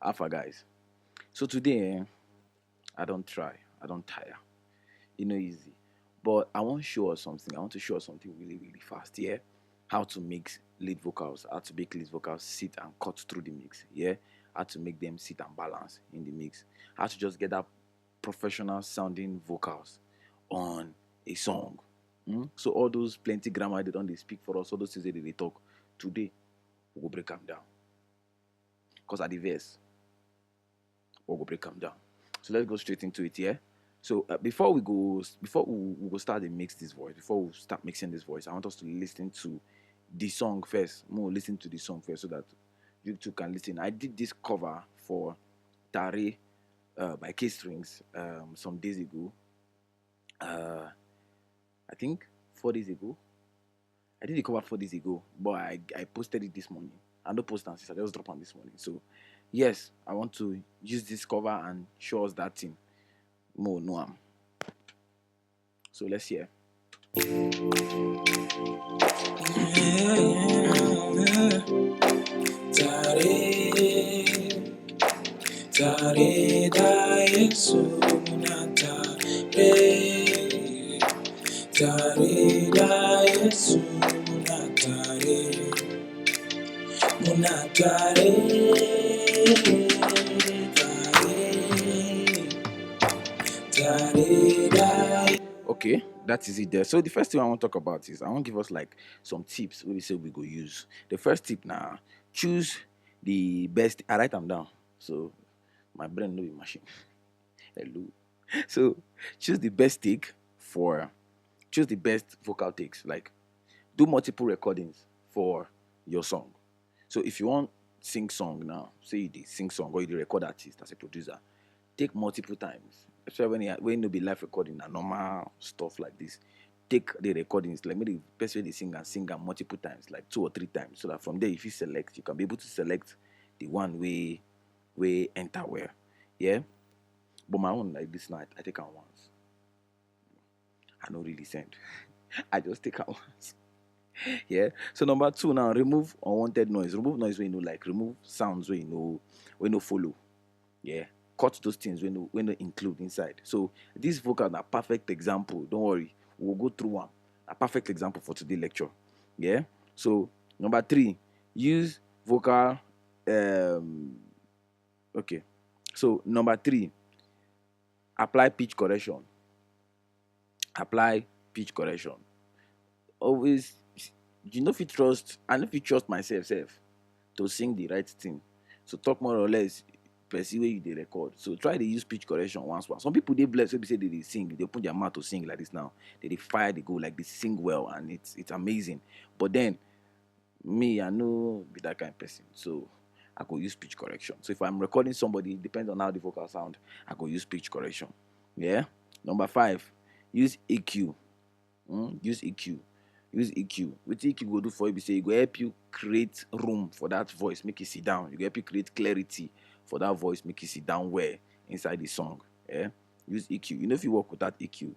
Alpha guys. So today, I don't tire. Easy. But I want to show us something. I want to show us something really, really fast. Yeah, how to mix lead vocals, how to make lead vocals sit and cut through the mix. Yeah, how to make them sit and balance in the mix. How to just get that professional sounding vocals on a song. So all those plenty grammar they don't they speak for us, all those things that they talk. Today, we will break them down. Because at the verse, we'll go break them down. So let's go straight into it, yeah? So before we go start to mix this voice, before we start mixing this voice, I want us to listen to the song first. More listen to the song first so that you two can listen. I did this cover for Tare by K Strings some days ago. I think 4 days ago. I did the cover 4 days ago, but I posted it this morning. I don't post and I just dropped on this morning. So yes, I want to use this cover and show us that thing. More Noam. So let's hear. Tare da Yesu munatare, tare da Yesu munatare, tare da. Okay, that is it there. So the first thing I want to talk about is I want to give us like some tips we say we go use. The first tip now, choose the best. I write them down. So my brain no be machine. Hello. So choose the best choose the best vocal takes. Like do multiple recordings for your song. So if you want sing song now, say you did sing song or you record artist as a producer, take multiple times. Especially when you be live recording and normal stuff like this. Take the recordings, like maybe the best way they sing and multiple times, like 2 or 3 times. So that from there if you select, you can be able to select the one way enter where. Yeah. But my own like this night, I take out once. I don't really send. I just take out once. Yeah. So number 2 now, remove unwanted noise. Remove noise when you know, like remove sounds when you follow. Yeah. Cut those things when you include inside. So this vocal are perfect example. Don't worry. We'll go through one. A perfect example for today's lecture. Yeah. So number 3, use vocal okay. So number 3, apply pitch correction. Apply pitch correction. Always, you know, if you trust, and if you trust myself, to sing the right thing. So talk more or less, perceive where you dey record. So try to use pitch correction once. Some people they bless, they say they sing, they put their mouth to sing like this now. They fire, they go like they sing well, and it's amazing. But then me, I know be that kind of person. So I could use pitch correction. So if I'm recording somebody, it depends on how the vocal sound, I could use pitch correction. Yeah. Number 5, use EQ. Use EQ. Use EQ. What EQ go do for you? Be say it go help you create room for that voice, make it sit down. You go help you create clarity for that voice, make it sit down where inside the song. Yeah. Use EQ. You know if you work with that EQ,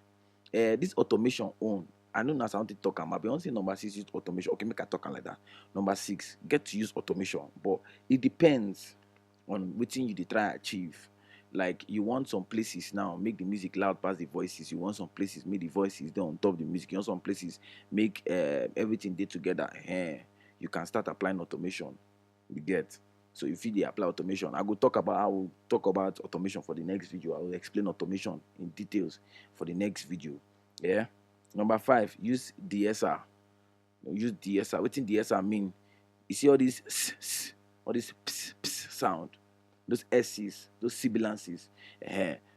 this automation own. I know now I want to talk about. But say number 6 use automation. Okay, make I talk like that. Number 6, get to use automation, but it depends on what thing you dey try achieve. Like you want some places now make the music loud past the voices. You want some places make the voices dey on top of the music. You want some places make everything dey together. You can start applying automation. You get. So if you dey apply automation, I will talk about automation for the next video. I will explain automation in details for the next video. Yeah. Number 5, use DSR. Use DSR. What DSR mean? You see all these all this sound, those S's, those sibilances.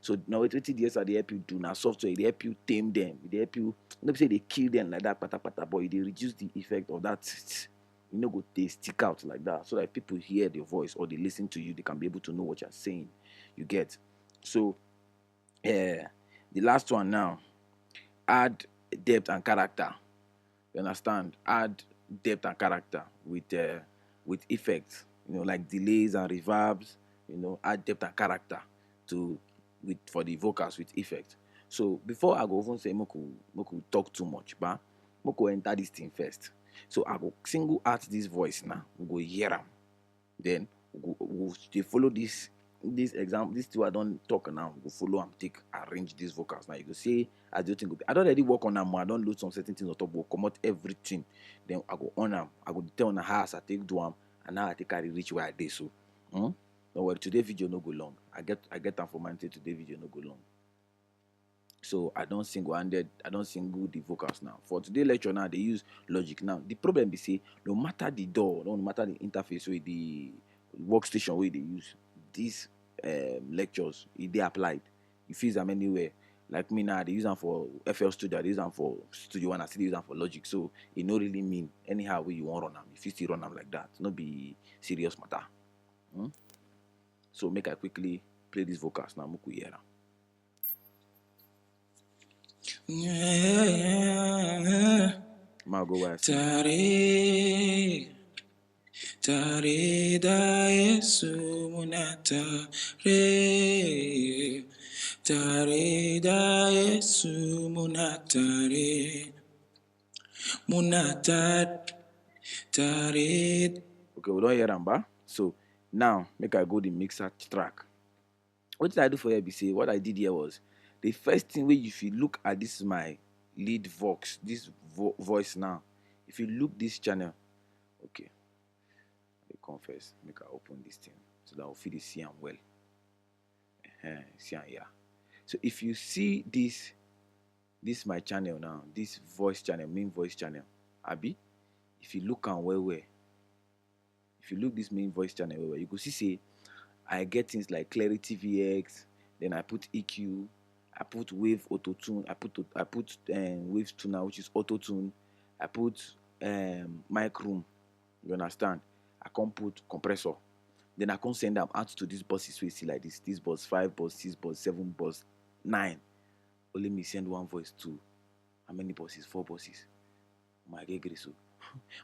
So now what DSR they help you do now software, they help you tame them, they help you, not say they kill them like that, but they reduce the effect of that. You know, go they stick out like that, so that people hear the voice or they listen to you, they can be able to know what you're saying. You get. So the last one now, add depth and character. You understand? Add depth and character with effects. You know, like delays and reverbs. You know, add depth and character for the vocals with effect. So before I go even say moku talk too much, but moku enter this thing first. So I go single out this voice now. We go hear them. Then they follow this example, this two I don't talk now, go follow and take arrange these vocals. Now you go say as the thing go be. I don't already work on them, I don't load some certain things on top, go come out everything. Then I go on them, I go tell on the house I take do them, and now I take carry reach where I did. So don't worry, today video no go long. I get them for my today video no go long. So I don't single-handed, I don't single the vocals now. For today lecture now, they use Logic. Now the problem is say no matter the door, no matter the interface with the workstation where they use these lectures, if they applied, if use them anywhere. Like me now, they use them for FL Studio, they use them for Studio One, I still use them for Logic. So it no really mean anyhow where you want run them. If you still run them like that, no be serious matter. So make I quickly play these vocals now. Muku hear am. Ma go where I see. Tare da Yesu munata re. Tare da Yesu munata re. Munata tare. Okay, we don't hear am ba. So now make I go the mixer track. What did I do for here? Be say what I did here was the first thing where if you look at this my lead vox, this voice now. If you look this channel, okay, I confess, make I open this thing so that I'll feel the see am well. See am here. So if you see this my channel now, this voice channel, main voice channel, Abi, if you look am well, if you look this main voice channel well, you go see say I get things like Clarity VX, then I put EQ, I put Wave Auto Tune, I put Wave Tuner, which is Auto Tune, I put Mic Room, you understand? I can't put compressor. Then I can't send them out to these buses we see like this bus 5, bus 6, bus 7, bus 9. Only me send one voice to how many buses? 4 buses. My get so.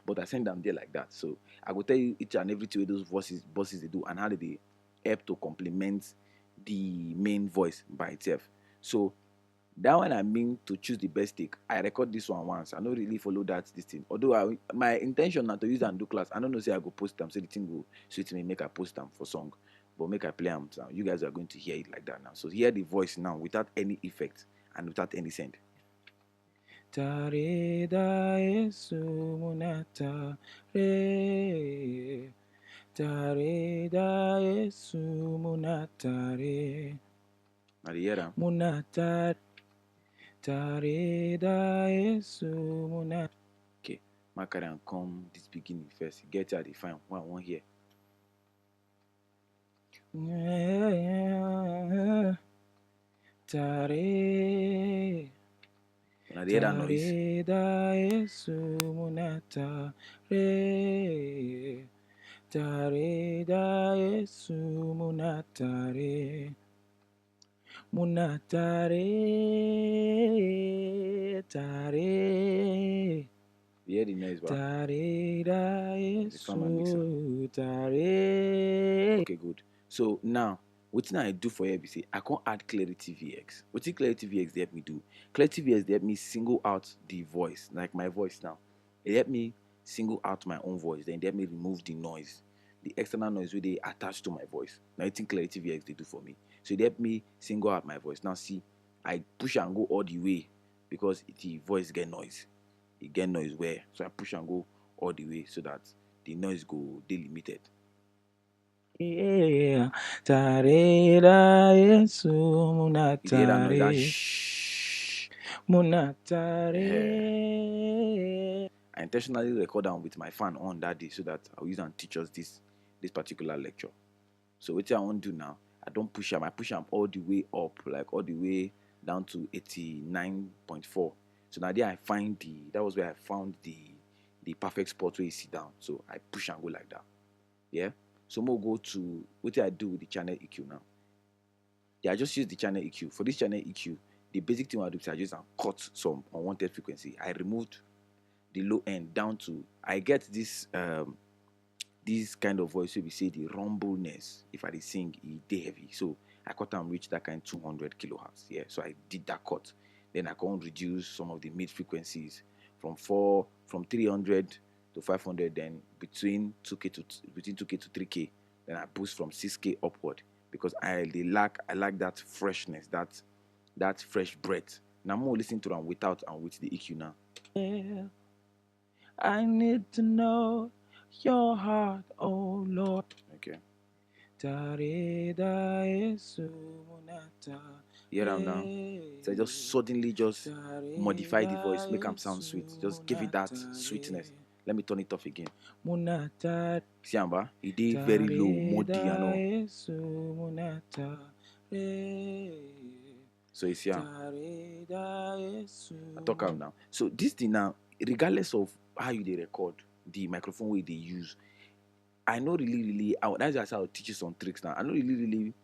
But I send them there like that. So I will tell you each and every two of those buses they do and how they help to complement the main voice by itself. So that one I mean to choose the best take. I record this one once. I don't really follow this thing. Although my intention now to use and do class. I don't know say I go post them so the thing go suit me make I post them for song. But make I play them. So you guys are going to hear it like that now. So hear the voice now without any effect and without any sound. Tare da Yesu munata re. Tare da Yesu munata re. Now you hear them? Munata tare da Yesu munata. Okay, my carry and come this beginning first. Get out the fine what I want here. Tare. When I hear that noise, Tare da Yesu munata re. Tare da Yesu munata re. Munata re. Tare. you hear the noise, ba? Tare da From my mixer. Yesu. Tare. Okay, good. So now, what I do for you, say I can't add Clarity VX. What did Clarity VX they help me do? Clarity VX they help me single out the voice, like my voice now. It help me single out my own voice. Then they help me remove the noise, the external noise where they attach to my voice. Now I think Clarity VX they do for me. So they help me single out my voice. Now see, I push and go all the way because the voice get noise. It get noise where so I push and go all the way so that the noise go delimited. Yeah, tare da Yesu munata You hear that noise? That re. shh. Munata re. I intentionally record down with my fan on that day so that I'll use and teach us this particular lecture. So what I want to do now, I don't push them. I push them all the way up, like all the way down to 89.4. So now there I find that was where I found the perfect spot where you sit down. So I push and go like that. Yeah. So we'll go to what I do with the channel EQ now. Yeah, I just use the channel EQ. For this channel EQ, the basic thing I do is I just cut some unwanted frequency. I removed the low end down to I get this this kind of voice where we say the rumbleness. If I sing, it's heavy. So I cut and reach that kind 200 kilohertz. Yeah, so I did that cut. Then I can reduce some of the mid frequencies from 300 to 500. Then between 2K to 3K then I boost from 6K upward because I like that freshness, that fresh breath. Now I'm more listening to them without and with the EQ now. Yeah. I need to know your heart, oh Lord. Okay. Tareda Yesu Munata. Hear them now. So I just suddenly just modify the voice, make them sound sweet. Just give it that sweetness. Let me turn it off again. Munata. See, Amba, it did very low, modi and all. Yesu Munata. So you see, I Tareda Yesu. talk out now. So this thing now, regardless of how you they record, the microphone way they use, I know really, that's just how I teach you some tricks now. I know really,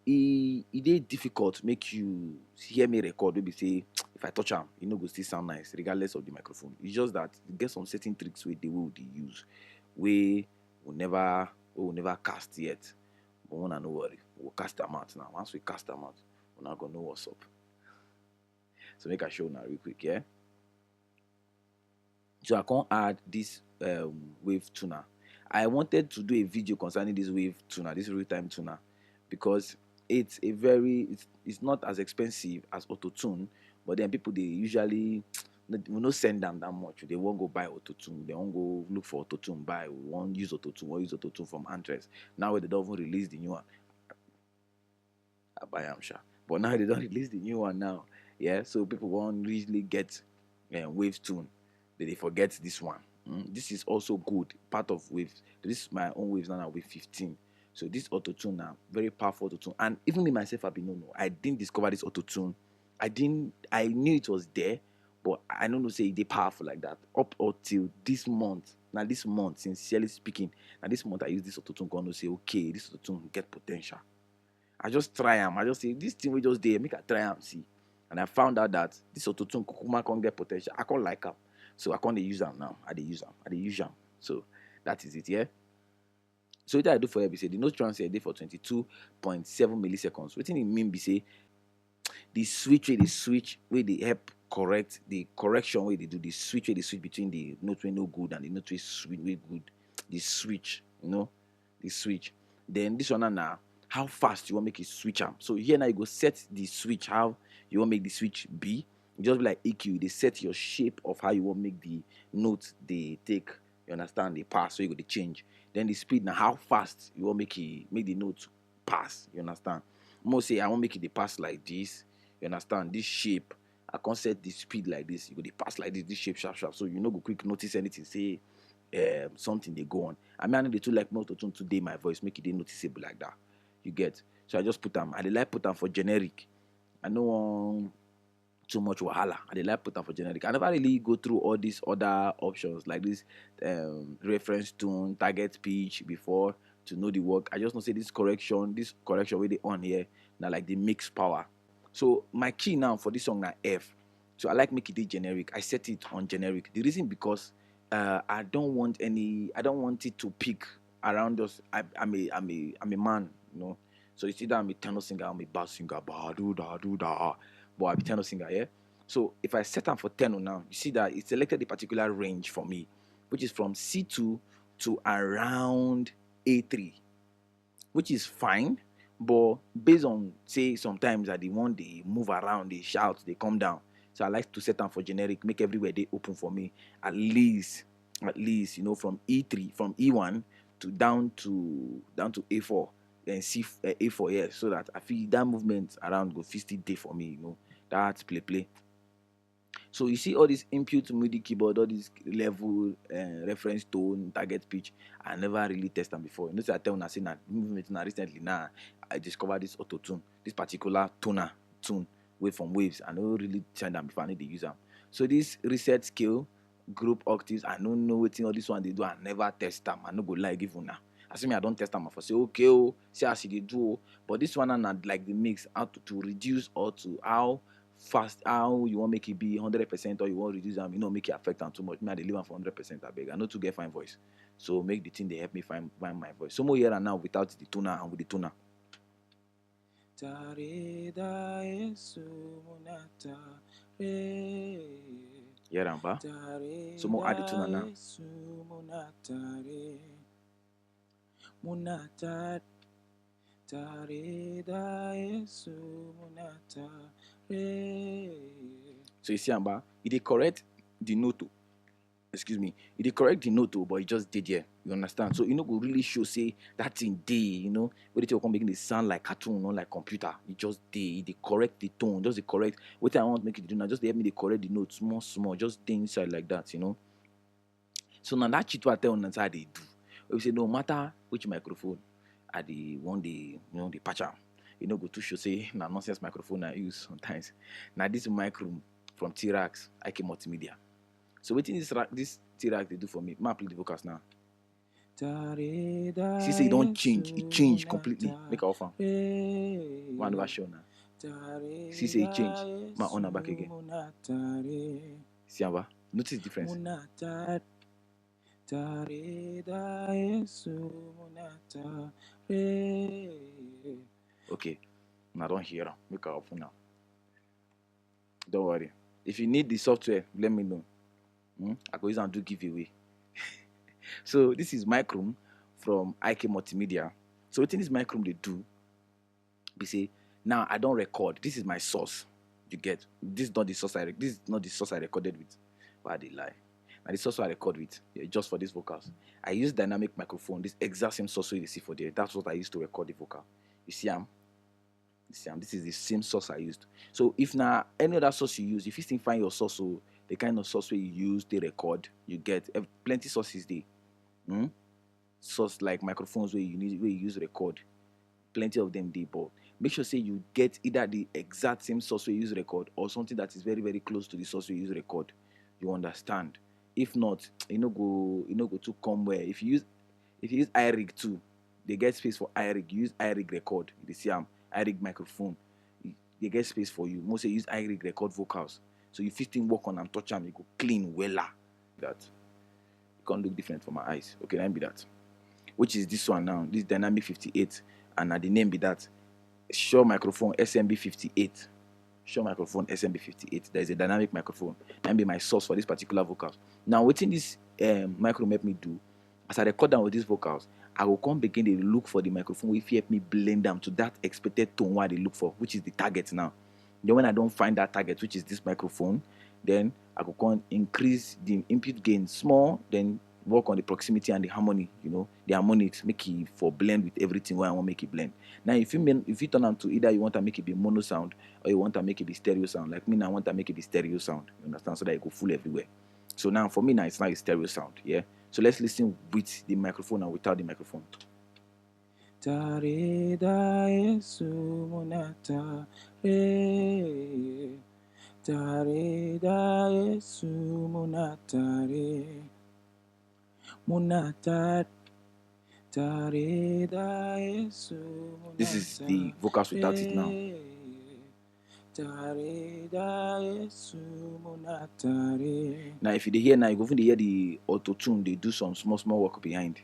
it is difficult make you hear me record. Maybe say if I touch them, you know, go still sound nice regardless of the microphone. It's just that you get some certain tricks where they will use, we will never cast yet. But when I no worry, we'll cast them out now. Once we cast them out, we're not gonna know what's up. So make a show now real quick, yeah. So I can't add this wave tuner. I wanted to do a video concerning this wave tuner, this real-time tuner, because it's it's not as expensive as auto tune, but then people they usually we not send them that much. They won't go buy auto tune. They won't go look for auto tune. Buy. We won't use auto tune. We'll use auto tune from Andres. Now they don't even release the new one. I buy am sure. But now they don't release the new one now. Yeah, so people won't usually get wave tune. They forget this one. This is also good. Part of waves. This is my own waves now with 15. So this auto tune now, very powerful auto tune. And even me myself, I've been no. I didn't discover this auto tune. I knew it was there, but I don't know say they powerful like that. Up until this month. Now this month, sincerely speaking, now this month I use this auto tune gonna say, okay, this auto tune get potential. I just try them. I just say this thing we just there, make I try them see. And I found out that this auto tune Kukuma can't get potential. I can't like them. So I can't use them now. I use them. So that is it, yeah. So what I do for you, be say the note transfer dey for 22.7 milliseconds. What do you mean be say the switch where they help correct the correction where they do the switch where they switch between the note way no good and the note way sweet way good. The switch, the switch. Then this one now, how fast you want make it switch am. So here now you go set the switch how you want make the switch be. Just be like EQ, they set your shape of how you want make the note they take. You understand? They pass, so you go to change. Then the speed now, how fast you want make the note pass. You understand? Most say I want make it they pass like this. You understand? This shape, I can't set the speed like this. You go they pass like this shape sharp. So you know go quick notice anything. Say something they go on. I mean, I know they too like more to tune today my voice make it they noticeable like that. You get? So I just put them. I dey like put them for generic. I know too much wahala. I dey like put them for generic. I never really go through all these other options like this reference tone, target pitch before to know the work. I just know say this correction where they on here now like the mix power. So my key now for this song now F. So I like make it generic. I set it on generic. The reason because I don't want it to peak around us. I'm a man, So it's either I'm a tenor singer, I'm a bass singer, but I'm a tenor singer, yeah. So if I set them for tenor now, you see that it selected a particular range for me, which is from C2 to around A3, which is fine. But based on say sometimes that they move around, they shout, they come down. So I like to set them for generic, make everywhere they open for me. At least, from E3, from E1 to down to A4, then A4, yeah, so that I feel that movement around go 50 day for me, That's play. So you see all this input MIDI keyboard, all this level, reference tone, target pitch. I never really test them before. So I tell una say that movement now recently now I discovered this auto tune, this particular toner tune, from waves. I don't really turn them before I need to use them. So this reset scale, group octaves, I don't know what all this one they do. I never test them. I no go lie give una. Assuming I don't test them, I say okay, see how they do. But this one and like the mix how to reduce or to how fast how you want make it be 100% or you want reduce them, make it affect them too much. Me I dey leave them for 100%. I beg. I know to get fine voice, so make the thing they help me find my voice. So more here and now without the tuner and with the tuner. Yeah, Ramba. So more add the tuner now. Munata tare da Yesu munata re. So you see, Amba, it dey correct the note. Excuse me, it dey correct the note, but it just did here. You understand? So you know, go really show say that thing day. You know, when it will come making it sound like cartoon, not like computer. It just day. It dey correct the tone, just the correct. What I want to make it do now, just dey help me dey correct the note small, small, just day inside like that. You know. So now that shit what I tell on how they do. We say no matter which microphone, I the one day, you know, the patch am. You know, go to show say na nonsense microphone I use sometimes. Now this micro from T-Rax, IK Multimedia. So wetin this T-Rax they do for me? Ma play the vocals now. See say it don't change, it changed completely. Make a offer. One never show now. See say it change. Ma on back again. See aba? Notice the difference. Okay, now don't hear. Make a open now. Don't worry. If you need the software, let me know. I go use and do giveaway. So this is Microom from IK Multimedia. So what this Microom they do, we say now I don't record. This is my source. You get this is not the source this is not the source I recorded with. Why they lie? Now the source I record with just for these vocals. I use dynamic microphone. This exact same source you see for there. That's what I used to record the vocal. You see, this is the same source I used. So if now any other source you use, if you still find your source, so the kind of source where you use, they record, you get plenty sources there. Source like microphones where you use record, plenty of them there, but make sure say you get either the exact same source where you use record or something that is very very close to the source where you use record. You understand? If not, go to come where if you use iRig too, they get space for iRig. You use iRig record. You see iRig microphone. They get space for you. Most say use iRig record vocals. So you fit work on and touch them, you go clean wella. That it can't look different from my eyes. Okay, let me be that. Which is this one now, this Dynamic 58, and the name be that Shure microphone SMB 58. Shure microphone SMB 58. There is a dynamic microphone. That be my source for this particular vocals. Now, what this micro help me do, as I record down with these vocals, I will come begin to look for the microphone if you help me blend them to that expected tone what they look for, which is the target now. Then when I don't find that target, which is this microphone, then I will come increase the input gain small, then work on the proximity and the harmony, the harmonics, make it for blend with everything where I want to make it blend. Now, if you turn on to either you want to make it be mono sound or you want to make it be stereo sound, like me now I want to make it be stereo sound, you understand, so that it go full everywhere. So now for me now it's not a stereo sound, yeah. So let's listen with the microphone and without the microphone. Tare da Yesu munata re, tare da Yesu munata re. This is the vocals without it now. Now, if you hear now, you go hear the auto tune. They do some small work behind.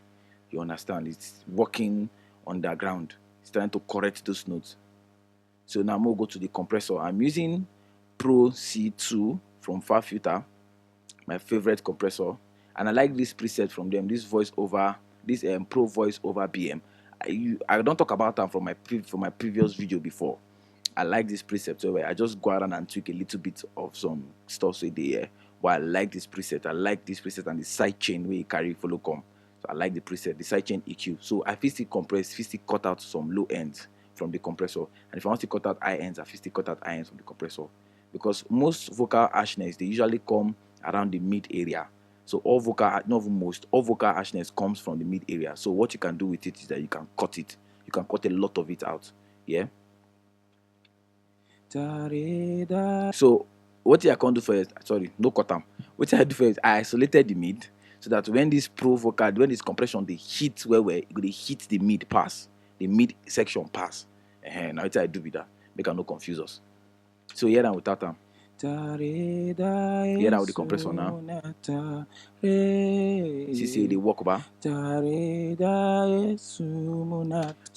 You understand? It's working underground. It's trying to correct those notes. So now I'm gonna go to the compressor. I'm using Pro C2 from Far Filter, my favorite compressor. And I like this preset from them, this voice over, this Pro voice over BM. I don't talk about them from my previous video before. I like this preset, so I just go around and tweak a little bit of some stuff so there. But I like this preset. I like this preset and the side chain where you carry follow come. So I like the preset, the side chain EQ. So I physically compress, physically cut out some low ends from the compressor. And if I want to cut out high ends, I physically cut out high ends from the compressor. Because most vocal harshness, they usually come around the mid area. So all vocal, not even most, all vocal harshness comes from the mid area. So what you can do with it is that you can cut it. You can cut a lot of it out. Yeah. So what I can do first, sorry, no cut them. What I do first, I isolated the mid so that when this pro vocal, when this compression, they hit where they hit the mid pass, the mid section pass. Now what I do with that, make it no confuse us. So here now without them. Here now with the compressor now. See they work back. So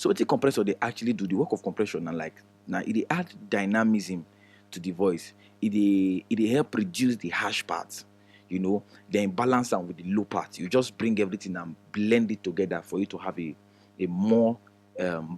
what the compressor they actually do, the work of compression and like now it add dynamism to the voice. It help reduce the harsh parts, then balance them with the low parts. You just bring everything and blend it together for you to have a a more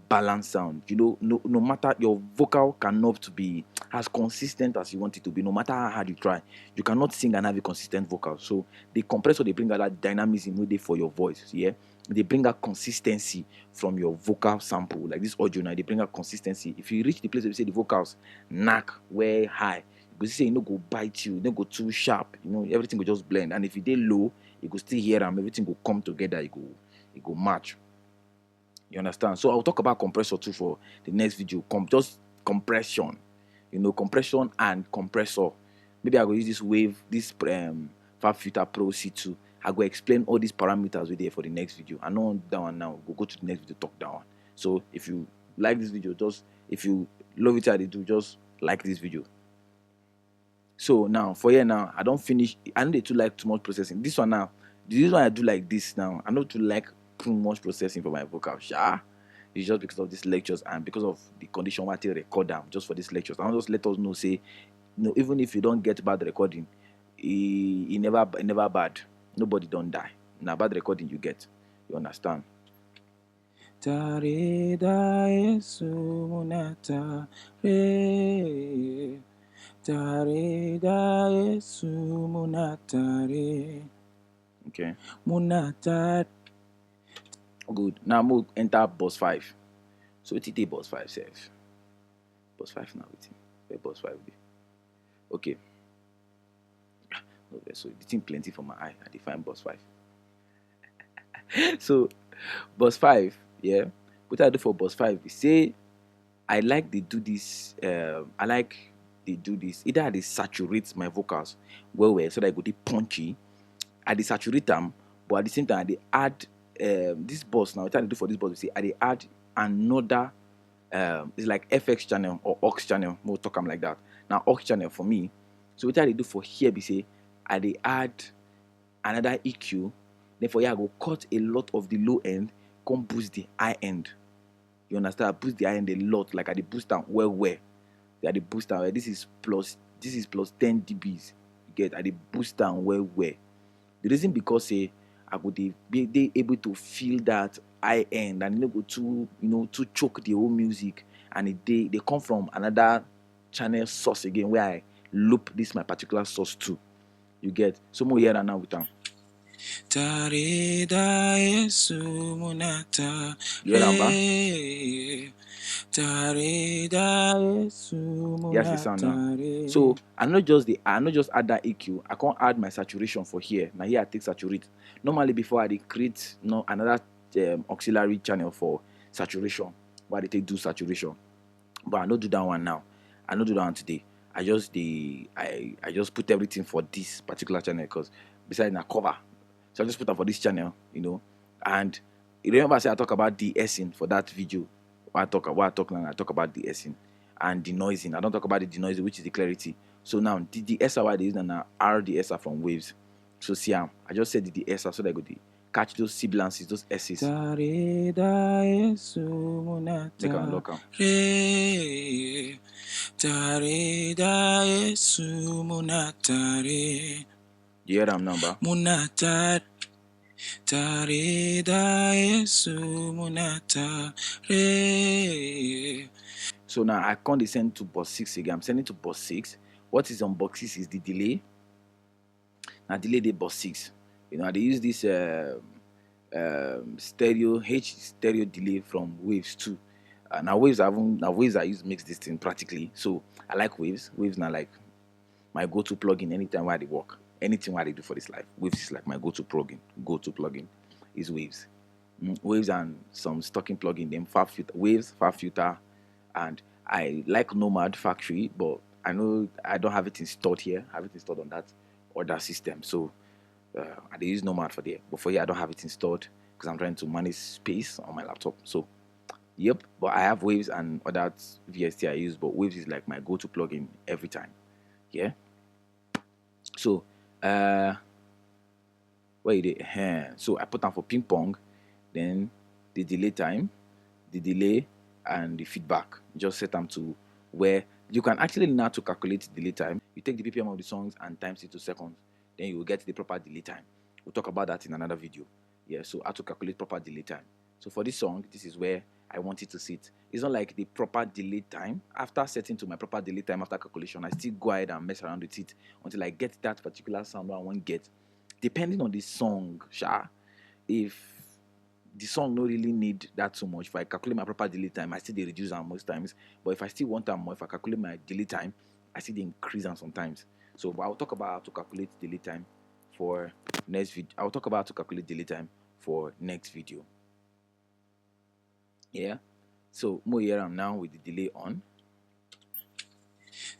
balanced sound. You know, no matter, your vocal cannot be as consistent as you want it to be. No matter how hard you try, you cannot sing and have a consistent vocal. So the compressor, they bring out that dynamism with it for your voice. Yeah, they bring out consistency from your vocal sample. Like this audio now, they bring out consistency. If you reach the place where you say the vocals knack way high, you say you no go bite you no go too sharp, you know, everything will just blend. And if you dey low, you go still hear them, everything will come together, it go match. You understand? So I'll talk about compressor too for the next video. Just compression, you know, compression and compressor. Maybe I go use this wave, this Fab Filter Pro C2. I go explain all these parameters with there for the next video. I know that one now. We'll go to the next video, talk that one. So if you like this video, just if you love it how they do, just like this video. So now for here now, I don't finish. I don't need to like too much processing. This one now, this one I do like this now. I don't to like too much processing for my vocal. Sha. It's just because of these lectures and because of the condition why I record them just for these lectures. And just let us know, say, you know, even if you don't get bad recording, it never bad. Nobody don't die. Now bad recording you get. You understand? Tare da Yesu munata re. Tare da Yesu munatare. Okay. Munatare. Good. Now we'll enter boss 5. So it's a boss 5 self. Boss 5 now with him. Where boss 5 be? Okay. Okay, so the thing plenty for my eye. I define boss 5. So boss 5, yeah. What I do for boss 5 is say I like they do this. I like they do this. Either they saturate my vocals well so that I go be punchy. I they saturate them, but at the same time they add this boss now. What I do for this boss, we say I they add another it's like FX channel or aux channel. We'll talk them like that. Now aux channel for me. So what I do for here, we say I they add another EQ. Then for here I go cut a lot of the low end, come boost the high end. You understand? I boost the high end a lot, like I dey boost down where. I dey boost down. This is plus 10 dBs. You get? I dey boost down where. The reason because say I go be able to feel that high end and go too too choke the whole music, and they come from another channel source again where I loop this my particular source too. You get? So more here and now with them. Tare da Yesu munata re. Tare da Yesu munata. Yes, the sound now. So I not just add that EQ. I can't add my saturation for here. Now here I take saturate. Normally before I create another auxiliary channel for saturation, why they take do saturation. But I don't do that one now. I don't do that one today. I just put everything for this particular channel because besides na cover. So I just put that for this channel, And you remember I said I talk about de-essing for that video. I talk about de-essing and denoising. I don't talk about the denoising, which is the clarity. So now the de-esser why they use now are de-esser from waves. So see I just said the de-esser so that I go catch those sibilances, those S's. Make them lock them. You hear them number? Tare da Yesu munata re. So now I can't descend to boss 6 again. I'm sending to boss 6. What is on box 6 is the delay. Now delay the boss 6. I they use this stereo delay from waves too. Now waves I use mix this thing practically. So I like waves. Waves now like my go-to plugin anytime while they work. Anything while they do for this life. Waves is like my go-to plugin is waves. Waves and some stocking plugin, them Fab Filter, and I like Nomad Factory, but I know I don't have it installed here. I have it installed on that other system. So I use Nomad for there. But for here I don't have it installed because I'm trying to manage space on my laptop. So yep, but I have Waves and other VST I use, but Waves is like my go-to plugin every time. Yeah. So so I put down for ping pong, then the delay time, the delay and the feedback. Just set them to where you can actually learn how to calculate delay time. You take the BPM of the songs and times it to seconds, then you will get the proper delay time. We'll talk about that in another video. Yeah, so how to calculate proper delay time. So for this song, this is where I want it to sit. It's not like the proper delay time. After setting to my proper delay time after calculation, I still go ahead and mess around with it until I get that particular sound I want to get. Depending on the song, if the song no really need that too much, if I calculate my proper delay time, I still dey reduce am most times. But if I still want am more, if I calculate my delay time, I still dey increase am sometimes. So but I'll talk about how to calculate delay time for next video. I'll talk about how to calculate delay time for next video. Yeah. So mo hear am now with the delay on.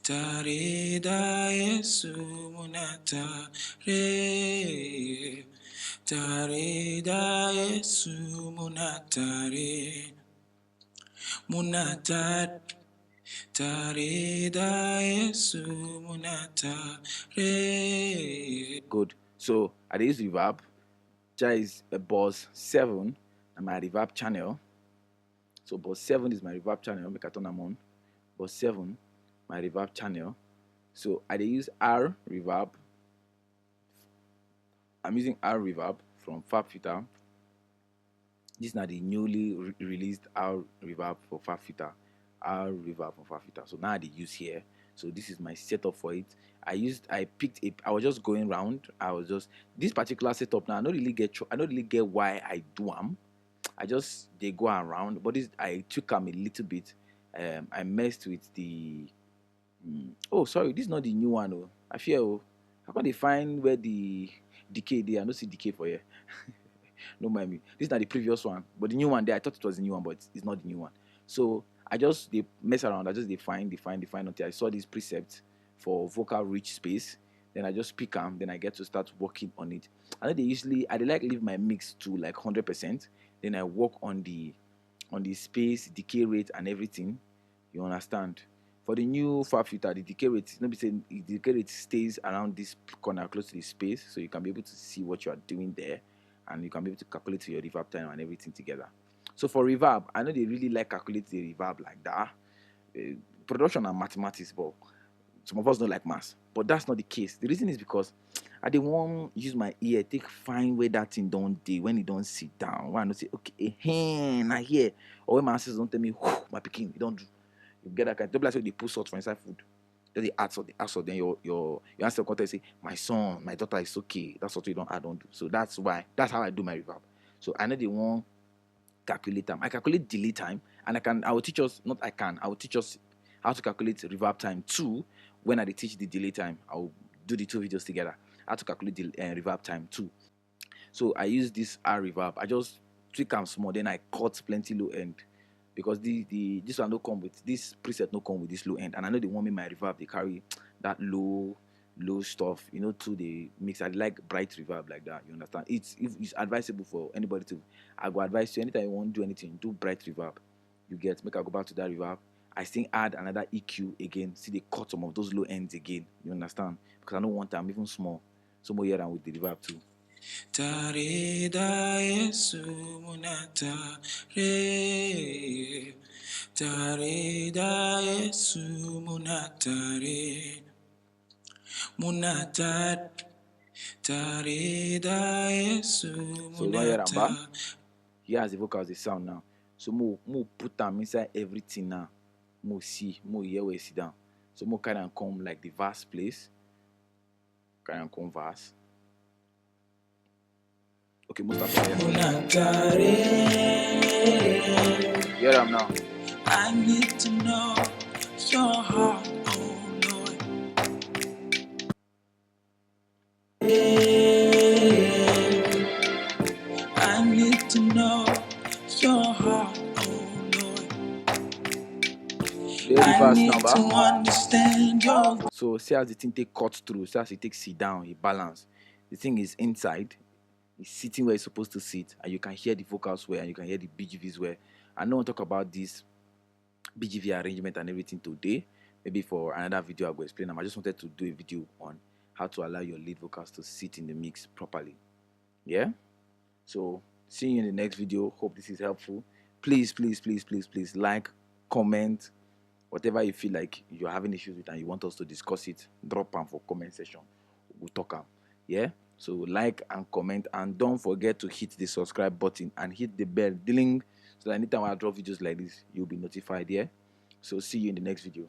Tare da Yesu munata re. Tare da Yesu munatare. Munatat. Tare da Yesu munatare. Good. So I dey use reverb. There is a bus 7 and my reverb channel. So bus 7 is my reverb channel. Make I turn am on. Bus 7, my reverb channel. So I dey use R reverb. I'm using R reverb from FabFilter. This is now the newly released R reverb for FabFilter. R reverb from FabFilter. So now I dey use here. So this is my setup for it. I picked it. I was just going around. I was just this particular setup now. I don't really get why I do them. I just they go around, but this I took them a little bit. I messed with the. Oh, sorry, this is not the new one. Oh, I fear. Oh, how can they find where the decay there? I don't see decay for here. No mind me. This is not the previous one, but the new one there. I thought it was the new one, but it's not the new one. So I just they mess around. I just define until I saw this precept for vocal reach space. Then I just pick them. Then I get to start working on it. I know I like leave my mix to like 100%. Then I work on the space, decay rate, and everything. You understand? For the new fab filter, the decay rate, not be saying the decay rate stays around this corner close to the space, so you can be able to see what you are doing there, and you can be able to calculate your reverb time and everything together. So for reverb, I know they really like calculate the reverb like that. Production and mathematics, but some of us don't like maths. But that's not the case. The reason is because I didn't want use my ear, take find where that thing don't do when it don't sit down. When I don't say, okay, I hear. Or when my ancestors don't tell me, my picking, you don't do. You get that kind. Don't be like say they put salt for inside food. Then they add salt, then your ancestor content say, my son, my daughter is okay. That's what you don't add, don't do. So that's how I do my reverb. So I know they want calculate time. I calculate delay time, and I will teach us, not I can, I will teach us how to calculate reverb time too. When I teach the delay time, I'll do the two videos together. How to calculate the reverb time too. So I use this R reverb. I just tweak them small, then I cut plenty low end because this one no come with this preset, no come with this low end, and I know they want me my reverb they carry that low stuff, to the mix. I like bright reverb like that. You understand? It's advisable for anybody to. I go advise you anytime you want to do anything, do bright reverb. You get make I go back to that reverb. I still add another EQ again. See they cut some of those low ends again. You understand? Because I don't want them even small. So more here and with the reverb too. Tare da Yesu munata re. Tare da Yesu munatare. Munatat. Tare da Yesu So you don't hear them back? munata. Here has the vocals, the sound now. So more put them inside everything now. More see, more hear where you sit down. So more kind of come like the verse place. Kind of come verse. Okay, most of them. Hear them now. I need to know your heart, oh Lord. I need to know your heart, oh Lord. I need to understand your. So see as the thing take cut through, see as it takes sit down, it balance. The thing is inside, it's sitting where it's supposed to sit, and you can hear the vocals well, and you can hear the BGVs well. I don't want to talk about this BGV arrangement and everything today. Maybe for another video I'll go explain them. I just wanted to do a video on how to allow your lead vocals to sit in the mix properly. Yeah? So see you in the next video. Hope this is helpful. Please like, comment, whatever you feel like you're having issues with and you want us to discuss it, drop them for comment section. We'll talk them. Yeah? So like and comment, and don't forget to hit the subscribe button and hit the bell ding, so that anytime I drop videos like this, you'll be notified. Yeah. So see you in the next video.